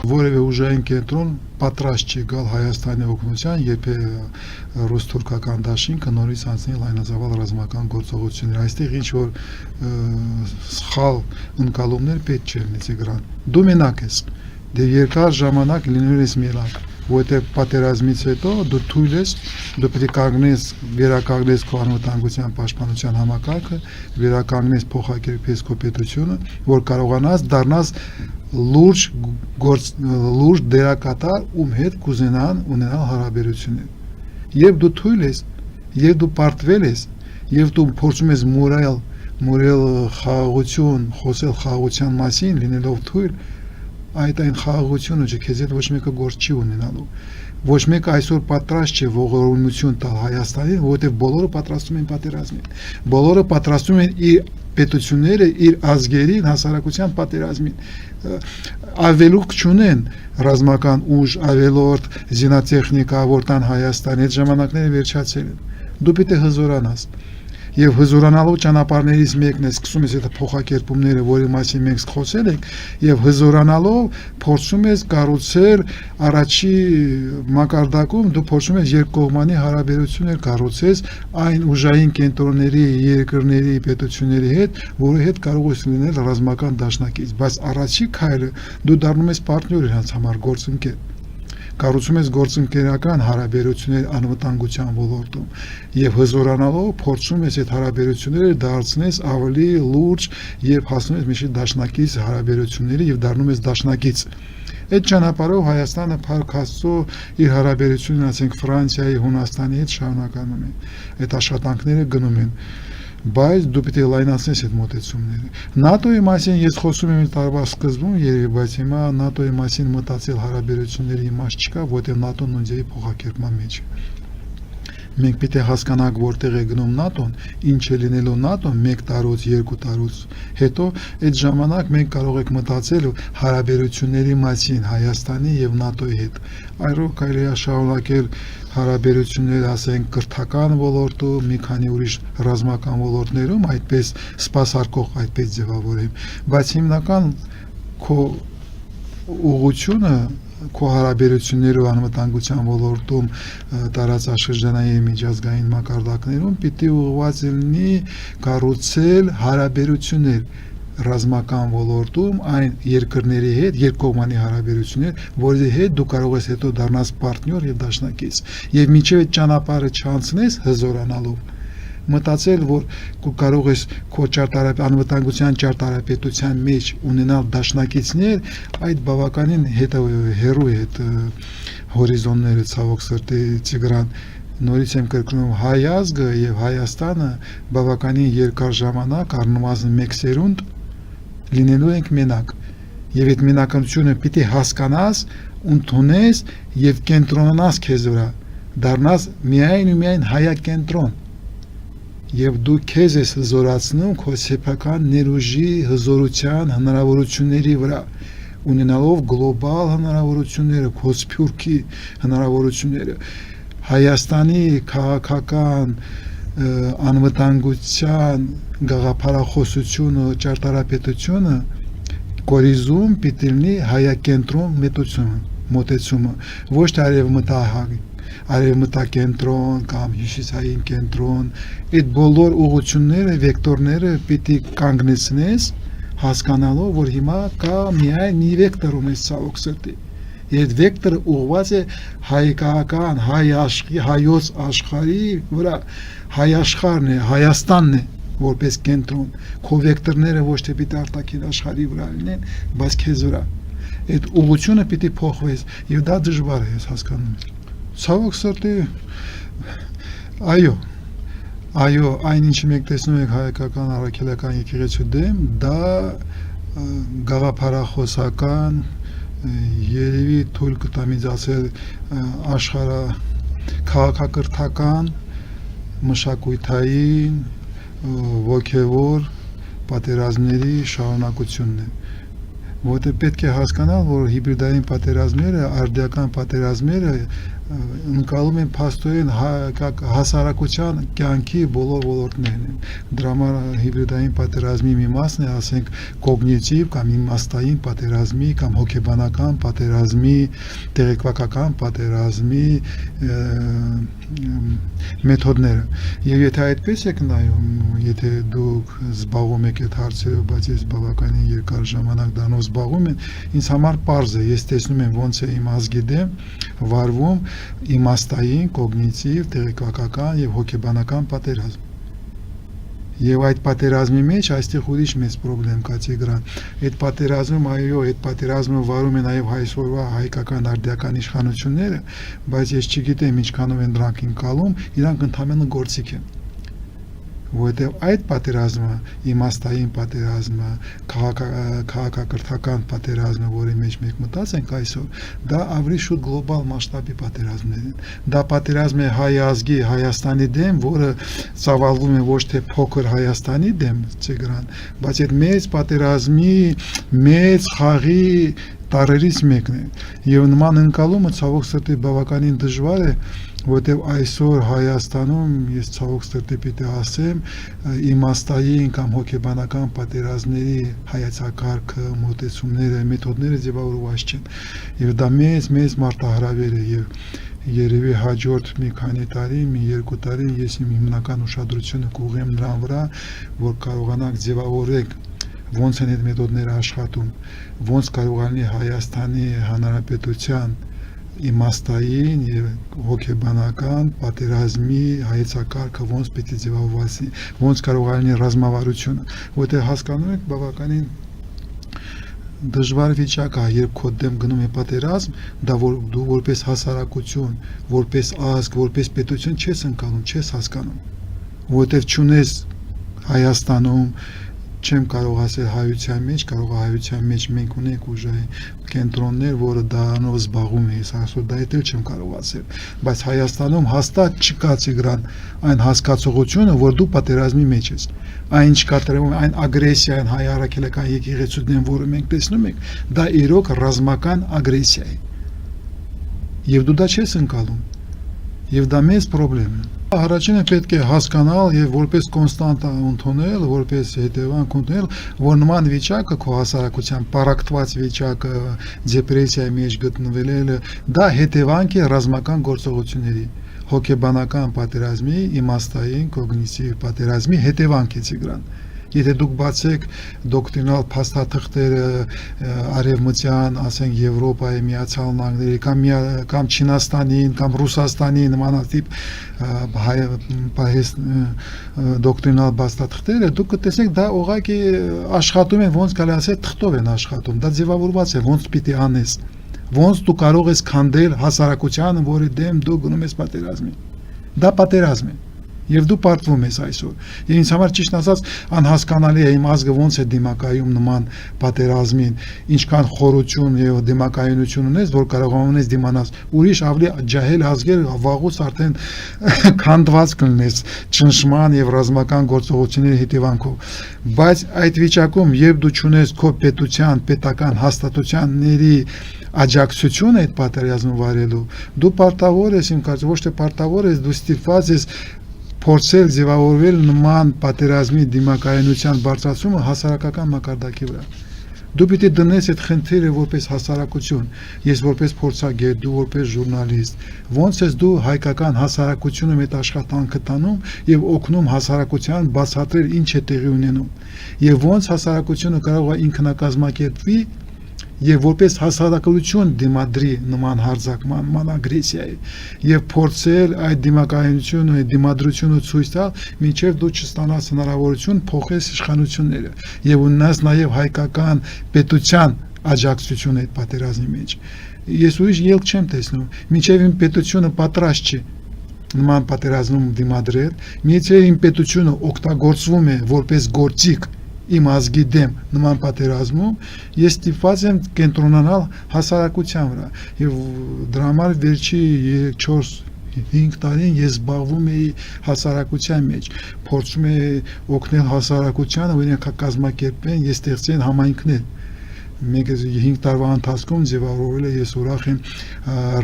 որևէ ուժային կենտրոն պատրաստ չի գալ Հայաստանի օգնության, երբ ռուս-թուրքական դաշինքը նորից անցնի լայնածավալ ռազմական գործողություններ։ Այստեղ ինչ որ սխալ ընկալումներ պետք չէ լինի Տիգրան։ Դու մենակ ես։ Դե երկար ժամանակ լինել ես մենակ, որտեղ պատերազմից հետո դու թույլ ես, դու պետք է կանգնես, վերականգնես քո անվտանգության պաշտպանության համակարգը, վերականգնես փոխակերպես քո պետությունը, որ կարողանաս դառնաս լուրջ դերակատար, ում հետ կուզենան ունենալ հարաբերություններ։ Եվ դու թույլ ես, եւ դու պարտվել ես, եւ դու փորձում ես մորել խաղաղություն, խոսել խաղաղության մասին, լինելով թույլ, այդ այն խաղաղությունը քեզ հետ ոչ մեկը գործ չի ունենալու։ Ոչ մեկը այսօր պատրաստ չէ ողորմություն տալ Հայաստանին, որովհետև բոլորը պատրաստում են պատերազմին։ Բոլորը պատրաստում են իր պետությունները, իր ազգերին, հասարակության պատերազմին։ Ավելուկ չունեն ռազմական ուժ, ավելորդ զինատեխնիկա, որ տան Հայաստանի այդ ժամանակները վերջացել են։ Դու պետք է հզորանաս։ Եվ հզորանալու ճանապարհներից մեկն է սկսում ես այդ փոխակերպումները, որի մասին մենք խոսել ենք, եւ հզորանալով փորձում ես կառուցել առաջի մակարդակում դու փորձում ես երկկողմանի հարաբերություններ կառուցես այն ուժային կենտրոնների, երկրների, պետությունների հետ, որի հետ կարող ես լինել ռազմական դաշնակից, բայց առաջի քայլը դու դառնում ես պարտներ իրենց համար գործընկեր։ Կառուցում ես գործընկերական հարաբերություններ անվտանգության ոլորտում եւ հզորանալով փորձում ես այդ հարաբերությունները դարձնես ավելի լուրջ եւ հասնում ես միջի դաշնակից հարաբերությունների եւ դառնում ես դաշնակից։ Այդ ճանապարհով Հայաստանը փառք Աստծո իր հարաբերությունները ասենք Ֆրանսիայի, Հունաստանի հետ շարունականում է։ Այդ աշխատանքները գնում են։ Բայց դու պետք է լայնացնես այդ մոտեցումները։ ՆԱՏՕ-ի մասին ես խոսում եմ տարվա սկզբում երևի, բայց հիմա ՆԱՏՕ-ի մասին մտածել հարաբերությունների իմաստ չկա, որտեղ ՆԱՏՕ-ն ունձեի փոխակերպման մեջ է։ Մենք պետք է հասկանանք որտեղ է գնում ՆԱՏՕ-ն, ինչ է լինելու ՆԱՏՕ-ն 1 տարուց, 2 տարուց հետո, այդ ժամանակ մենք կարող ենք մտածել հարաբերությունների մասին Հայաստանի եւ ՆԱՏՕ-ի հետ։ Այրով կարելի է շարունակել հարաբերություններ, ասենք, կրթական ոլորտում, մի քանի ուրիշ ռազմական ոլորտներում, այդպես սպասարկող, այդպես ձևավորեմ, բայց հիմնական քո ուղղությունը, քո հարաբերություններով անվտանգության ոլորտում տարածաշրջանային միջազգային մակարդակներում պիտի ուղղված լինի կառուցել հարաբերություններ ռազմական ոլորտում այն երկրների հետ երկկողմանի հարաբերություններ, որի հետ դու կարող ես հետո դառնաս պարտներ եւ դաշնակից։ Եվ մինչեւ այդ ճանապարհը չանցնես հզորանալով, մտածել, որ դու կարող ես քո անվտանգության ճարտարապետության մեջ ունենալ դաշնակիցներ, այդ բավականին հեռու է այդ հորիզոնները ցավոք սրտի Տիգրան։ Նորից եմ կրկնում, հայ ազգը եւ Հայաստանը բավականին երկար ժամանակ առնվազն 1 սերունդ լինելու ենք մենակ եւ այդ մենակությունը պիտի հասկանաս, ընդունես եւ կենտրոնանաս քեզ վրա, դառնաս միայն ու միայն հայակենտրոն եւ դու քեզ ես հզորացնում քո սեփական ներուժի հզորության հնարավորությունների վրա, ունենալով գլոբալ հնարավորությունները, քո սփյուռքի հնարավորությունները, Հայաստանի քաղաքական անվտանգության գաղափարախոսությունը, ճարտարապետությունը կորիզում պիտի լինի հայակենտրոն մոտեցումը, ոչ թե արևմտակենտրոն կամ հյուսիսային կենտրոն, այդ բոլոր ուղղությունները, վեկտորները պիտի կանգնեցնես, հասկանալով, որ հիմա կա միայն մի վեկտոր ունես ցավոք սրտի։ Այդ վեկտորը ուղղված է հայկական, հայոց աշխարհի վրա, հայ աշխարհն է, Հայաստանն է, որպես կենտրոն, քո վեկտորները ոչ թե պիտի արտաքին աշխարհի վրա լինեն, բայց քեզ վրա։ Այդ ուղղությունը պիտի փոխվես, եւ դա դժվար է, ես հասկանում եմ։ Ցավոք սրտի, այո, այն ինչ մենք տեսնում ենք հայկական առաքելական եկեղեցու դեմ, դա գաղափարախոսական երևի թույլ կտամ ինձ ասել աշխարհ քաղաքակրթական մշակութային ոգևոր պատերազմների շարունակությունն է, որտեղ պետք է հասկանալ, որ հիբրիդային պատերազմները, արդիական պատերազմները ընկալում են փաստորեն հասարակության կյանքի բոլոր ոլորտներն են։ Դրա համար հիբրիդային պատերազմի մի մասն է, ասենք, կոգնիտիվ կամ իմաստային պատերազմի կամ հոգեբանական պատերազմի, տեղեկատվական պատերազմի մեթոդները։ Եվ եթե այդպես եք նայում, եթե դուք զբաղվում եք այդ հարցերով, բայց ես բավականին երկար ժամանակ դրանով զբաղվում եմ, ինձ համար պարզ է, ես տեսնում եմ ոնց է իմ ազգի դեմ վարվում իմաստային, կոգնիտիվ, տեղեկատվական եւ հոգեբանական պատերազմ։ Եվ այդ պատերազմի մեջ այստեղ ուրիշ մեծ խնդրեմ կա Տիգրան։ Այդ պատերազմում, այո, այդ պատերազմը վարում են այո այսօրվա հայկական արդիական իշխանությունները, բայց ես չգիտեմ ինչքանով են դրանք ընկալում, իրանք ընդհանրապես գործիք են։ Որովհետև այդ պատերազմը, իմաստային պատերազմը, քաղաքակրթական պատերազմը, որի մեջ մենք մտած ենք այսօր, դա ավելի շուտ գլոբալ մասշտաբի պատերազմներ են։ Դա պատերազմ է հայ ազգի Հայաստանի դեմ, որը ծավալվում է ոչ թե փոքր Հայաստանի դեմ, Տիգրան, բայց այդ մեծ պատերազմի, մեծ խաղի տարերից մեկն է։ Եվ նման ընկալումը ցավոք սրտի բավականին դժվար է, որտեղ այսօր Հայաստանում ես ցավոք սրտի պիտի ասեմ, իմաստային կամ հոգեբանական պատերազմների հայեցակարգը, մոտեցումները, մեթոդները ձևավորված չեն։ Եվ դա մեծ մարտահրավեր է եւ երևի հաջորդ մի քանի տարի, մի երկու տարի ես իմ հիմնական ուշադրությունը կուղղեմ նրան վրա, որ կարողանանք ձևավորել ոնց են այդ մեթոդները աշխատում, ոնց կարողանի Հայաստանի Հանրապետության իմաստային եւ հոգեբանական պատերազմի հայեցակարգը ոնց պիտի ձևավորվի, ոնց կարողանի ռազմավարությունը, որտեղ հասկանում եք բավականին դժվար վիճակ է, երբ քո դեմ գնում է պատերազմ, դա որ դու որպես հասարակություն, որպես ազգ, որպես պետություն չես ընկալում, չես հասկանում, որտեղ չունես Հայաստանում չեմ կարող ասել հայության մեջ, կարող է հայության մեջ մենք ունենք ուժային կենտրոններ, որը դրանով զբաղվում է, այսօր դա էլ չեմ կարող ասել, բայց Հայաստանում հաստատ չկա Տիգրան այն հասկացողությունը, որ դու պատերազմի մեջ ես, այն ինչ կատարվում է, այն ագրեսիա, այն հայ առաքելական եկեղեցուներն, որը մենք տեսնում ենք, դա իրոք ռազմական ագրեսիա է, եւ դու դա չես ընկալում, եւ դա մեծ խնդրեմ է։ Առաջինը պետք է հասկանալ եւ որպես կոնստանտ ընդունել, որպես հետևանք ընդունել, որ նման վիճակը քո հասարակության պարակտված վիճակը, դեպրեսիայի մեջ գտնվելը, դա հետևանք է ռազմական գործողությունների, հոգեբանական պատերազմի, իմաստային, կոգնիտիվ պատերազմի հետևանք է Տիգրան։ Եթե դուք բացեք դոկտրինալ փաստաթղթերը արևմտյան, ասենք Եվրոպայի, Միացյալ Նահանգների կամ Չինաստանին կամ Ռուսաստանի նմանատիպ դոկտրինալ փաստաթղթերը, դուք կտեսնեք դա ուղղակի աշխատում են, ոնց կարելի ասել թղթով են աշխատում, դա ձևավորված է, ոնց պիտի անես, ոնց դու կարող ես քանդել հասարակությանը, որի դեմ դու գնում ես պատերազմի։ Դա պատերազմ է։ Եվ դու պարտվում ես այսօր։ Եվ ինձ համար ճիշտ ասած անհասկանալի է իմ ազգը ոնց է դիմակայում նման պատերազմին, ինչքան խորություն եւ դիմակայունություն ունես, որ կարողանում ես դիմանալ ուրիշ ավելի ջահել ազգեր վաղուց արդեն քանդված կլինես ճնշման եւ ռազմական գործողությունների հետևանքով։ Բայց այդ վիճակում, երբ դու ճունես քո պետության, պետական հաստատությունների աջակցությունը այդ պատերազմը վարելու, դու պարտավոր ես, իմ կարծիքով, ոչ թե պարտավոր ես, դու ստիպված ես փորձել ձևավորվել նման պատերազմի դիմակայունության բարձրացումը հասարակական մակարդակի վրա։ Դու պիտի դնես այդ խնդիրը որպես հասարակություն, ես որպես փորձագետ, դու որպես ժուրնալիստ, ոնց ես դու հայկական հասարակությունը մեծ աշխատանքը տանում եւ օգնում հասարակության բացատրել ինչ է տեղի ունենում, եւ ոնց հասարակությունը կարող է ինքնակազմակերպվի եւ որպես հասարակություն դիմադրի նման հարձակման, նման ագրեսիայի եւ փորձել այդ դիմակայունությունը, այդ դիմադրությունը ցույց տալ, մինչեւ դու չստանաս հնարավորություն փոխես իշխանությունները եւ ունենաս նաեւ հայկական պետության աջակցություն այդ պատերազմի մեջ։ Ես ուրիշ ելք չեմ տեսնում, մինչեւ իմ պետությունը պատրաստ չի նման պատերազմում դիմադրել, մինչեւ իմ պետությունը օգտագործվում է որպես գործիք իմ ազգի դեմ նման պատերազմում, ես ստիպված եմ կենտրոնանալ հասարակության վրա եւ դրա համար վերջի 4-5 տարին ես զբաղվում էի հասարակության մեջ, փորձում էի օգնել հասարակությանը, որ իրենք կազմակերպեն, ես ստեղծեն համայնքներ, մենք 5 տարվա ընթացքում ձևավորվել է ես ուրախ եմ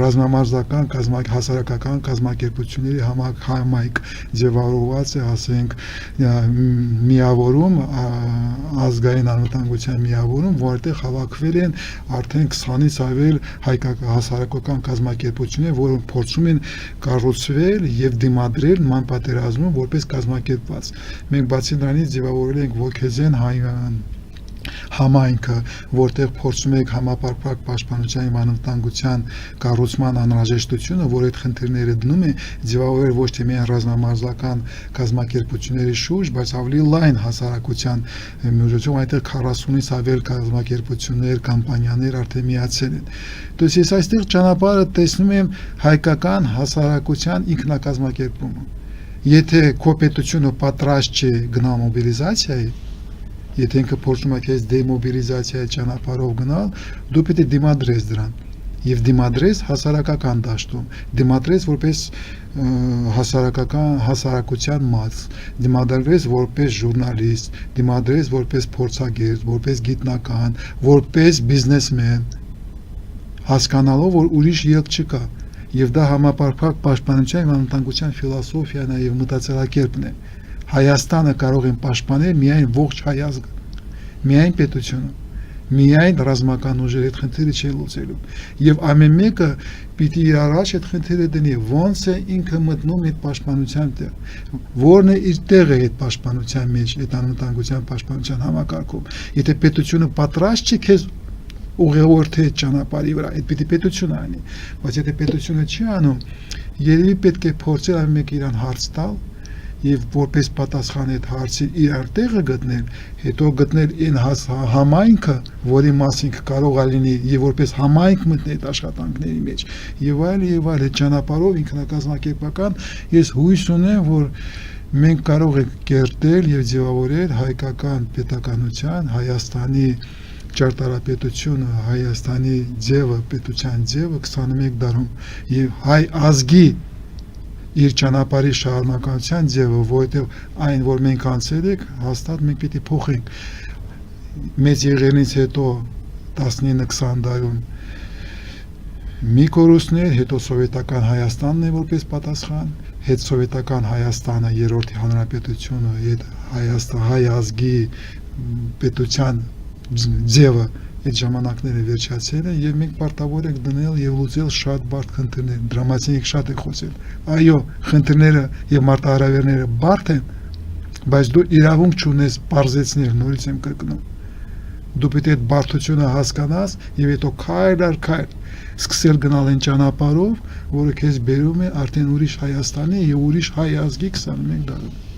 ռազմամարզական հասարակական կազմակերպությունների համայնք ձևավորված է, ասենք միավորում ազգային անվտանգության միավորում, որտեղ հավաքվել են արդեն 20-ից ավել հասարակական կազմակերպություններ, որոնք փորձում են կառուցվել եւ դիմադրել նման պատերազմում որպես կազմակերպված։ Մենք բացի դրանից ձևավորել ենք ոգեզեն համայնքը, որտեղ փորձում ենք համապարփակ պաշտպանության եւ անվտանգության կառուցման անհրաժեշտությունը, որ այդ խնդիրները դնում է ձևավորել ոչ թե միայն ռազմամարզական կազմակերպությունների շուրջ, բայց ավելի լայն հասարակության միջոցով, այնտեղ 40-ից ավել կազմակերպություններ, կամպանիաներ արդեն միացել են։ Դուք ես այստեղ ճանապարհը տեսնում եմ հայկական հասարակության ինքնակազմակերպումը։ Եթե քո պետությունը պատրաստ չէ գնալ մոբիլիզացիայի, եթե ինքը փորձում է քեզ դեմոբիլիզացիայի ճանապարհով գնալ, դու պետք է դիմադրես դրան եւ դիմադրես հասարակական դաշտում, դիմադրես որպես հասարակության մաս, դիմադրես որպես ժուրնալիստ, դիմադրես որպես փորձագետ, որպես գիտնական, որպես բիզնեսմեն, հասկանալով որ ուրիշ ելք չկա եւ դա համապարփակ պաշտպանության եւ անվտանգության ֆիլոսոֆիան եւ մտածելակերպն է։ Հայաստանը կարող են պաշտպանել միայն ողջ հայ ազգը, միայն պետությունը, միայն ռազմական ուժերը այդ խնդիրը չի լուծելու։ Եվ ամեն մեկը պիտի իր առաջ այդ խնդիրը դնի, ոնց է ինքը մտնում այդ պաշտպանության տեղ, որն է իր տեղը այդ պաշտպանության մեջ, այդ անվտանգության պաշտպանության համակարգում։ Եթե պետությունը պատրաստ չի քեզ ուղղորդի այդ ճանապարհի վրա, այդ պիտի պետությունը անի, բայց եթե պետությունը չի անում, երևի պետք է փորձել ամեն մեկը իրան հարց տալ եւ որպես պատասխան այդ հարցի իր տեղը գտնել, հետո գտնել այն համայնքը, որի մասին կարող է լինի եւ որպես համայնք մտնել այդ աշխատանքների մեջ եւ այլ այդ ճանապարհով ինքնակազմակերպական ես հույս ունեմ, որ մենք կարող ենք կերտել եւ ձևավորել հայկական պետականության, Հայաստանի ճարտարապետությունը, Հայաստանի ձևը, պետության ձևը 21 դարում եւ հայ ազգի իր ճանապարհի շարունակության ձևը, որովհետև այն, որ մենք անցել ենք, հաստատ մենք պիտի փոխենք։ Մեծ եղերնից հետո 19-20 դարում մի կորուստներ, հետո սովետական Հայաստանն է որպես պատասխան, հետ սովետական Հայաստանը, երրորդ հանրապետությունը, հայ ազգի պետության ձևը այդ ժամանակները վերջացել են եւ մենք պարտավոր ենք դնել եւ լուծել շատ բարդ խնդիրներ, դրա մասին ենք շատ խոսել։ Այո, խնդիրները եւ մարտահրավերները բարդ են, բայց դու իրավունք չունես բարձեցնել, նորից եմ կրկնում։ Դու պետք է այդ բարդությունը հասկանաս եւ հետո քայլ առ քայլ սկսել գնալ այն ճանապարհով, որը քեզ բերում է արդեն ուրիշ Հայաստանի եւ ուրիշ հայ ազգի 21 դարում։